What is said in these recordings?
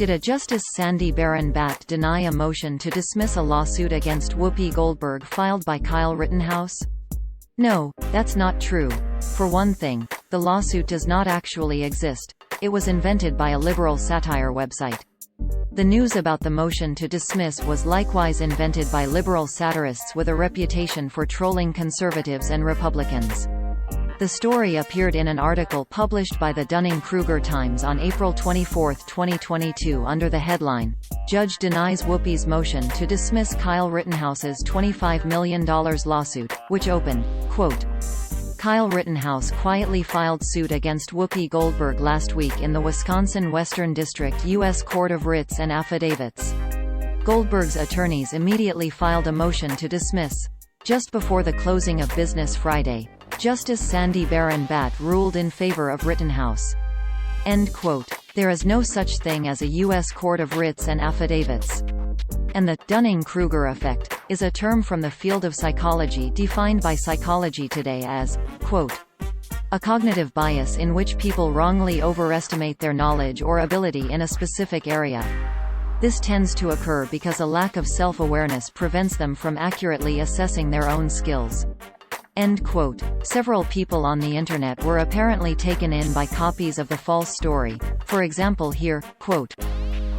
Did a Justice Sandy Baron-Batt deny a motion to dismiss a lawsuit against Whoopi Goldberg filed by Kyle Rittenhouse? No, that's not true. For one thing, the lawsuit does not actually exist. It was invented by a liberal satire website. The news about the motion to dismiss was likewise invented by liberal satirists with a reputation for trolling conservatives and Republicans. The story appeared in an article published by the Dunning-Kruger Times on April 24, 2022 under the headline, "Judge Denies Whoopi's Motion to Dismiss Kyle Rittenhouse's $25 million Lawsuit," which opened, quote, Kyle Rittenhouse quietly filed suit against Whoopi Goldberg last week in the Wisconsin Western District U.S. Court of Writs and Affidavits. Goldberg's attorneys immediately filed a motion to dismiss. Just before the closing of business Friday, Justice Sandy Baron-Batt ruled in favor of Rittenhouse. End quote. There is no such thing as a U.S. Court of Writs and Affidavits. And the Dunning-Kruger effect is a term from the field of psychology defined by Psychology Today as, quote, a cognitive bias in which people wrongly overestimate their knowledge or ability in a specific area. This tends to occur because a lack of self-awareness prevents them from accurately assessing their own skills. End quote. Several people on the Internet were apparently taken in by copies of the false story. For example here, quote,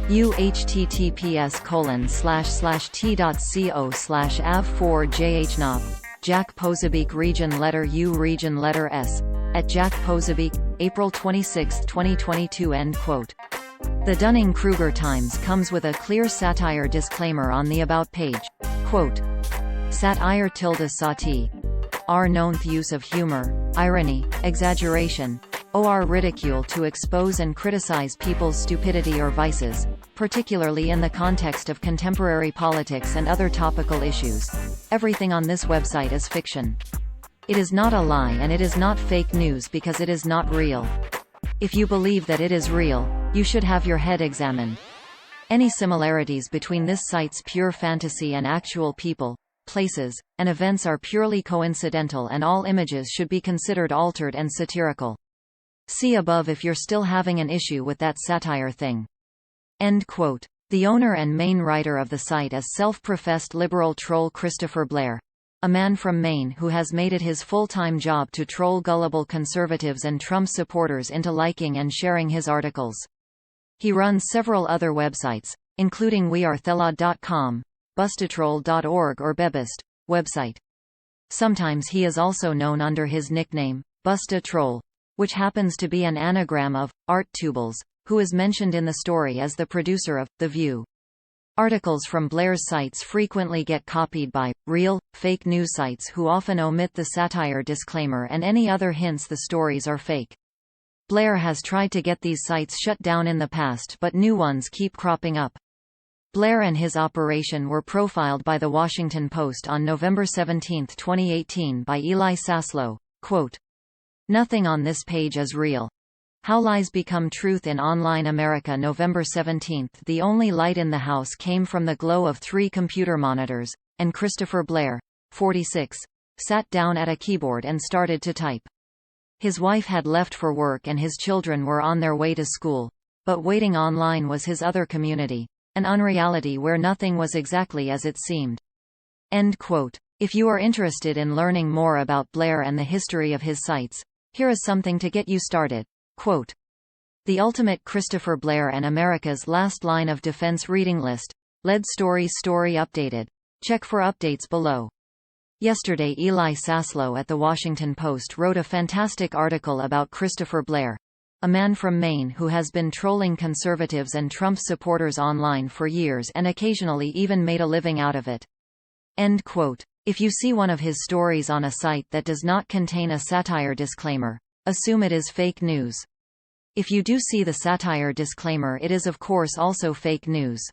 https://t.co/av4jhnop, Jack Posobiec region letter U region letter S, at Jack Posobiec, April 26, 2022 end quote. The Dunning-Kruger Times comes with a clear satire disclaimer on the About page. Quote, satire tilde sati. R knownth use of humor, irony, exaggeration, or ridicule to expose and criticize people's stupidity or vices, particularly in the context of contemporary politics and other topical issues. Everything on this website is fiction. It is not a lie and it is not fake news because it is not real. If you believe that it is real, you should have your head examined. Any similarities between this site's pure fantasy and actual people, places, and events are purely coincidental and all images should be considered altered and satirical. See above if you're still having an issue with that satire thing. End quote. The owner and main writer of the site is self-professed liberal troll Christopher Blair, a man from Maine who has made it his full-time job to troll gullible conservatives and Trump supporters into liking and sharing his articles. He runs several other websites, including wearethelod.com, bustatroll.org or Bebist website. Sometimes he is also known under his nickname, Busta Troll, which happens to be an anagram of Art Tubles, who is mentioned in the story as the producer of The View. Articles from Blair's sites frequently get copied by real, fake news sites who often omit the satire disclaimer and any other hints the stories are fake. Blair has tried to get these sites shut down in the past, but new ones keep cropping up. Blair and his operation were profiled by The Washington Post on November 17, 2018 by Eli Saslow, quote, "Nothing on this page is real. How Lies Become Truth in Online America." November 17. The only light in the house came from the glow of 3 computer monitors, and Christopher Blair, 46, sat down at a keyboard and started to type. His wife had left for work and his children were on their way to school, but waiting online was his other community, an unreality where nothing was exactly as it seemed. End quote. If you are interested in learning more about Blair and the history of his sites, here is something to get you started. Quote, "The Ultimate Christopher Blair and America's Last Line of Defense Reading List. Lead Stories Story Updated. Check for updates below." Yesterday Eli Saslow at The Washington Post wrote a fantastic article about Christopher Blair, a man from Maine who has been trolling conservatives and Trump supporters online for years and occasionally even made a living out of it. End quote. If you see one of his stories on a site that does not contain a satire disclaimer, assume it is fake news. If you do see the satire disclaimer, it is of course also fake news.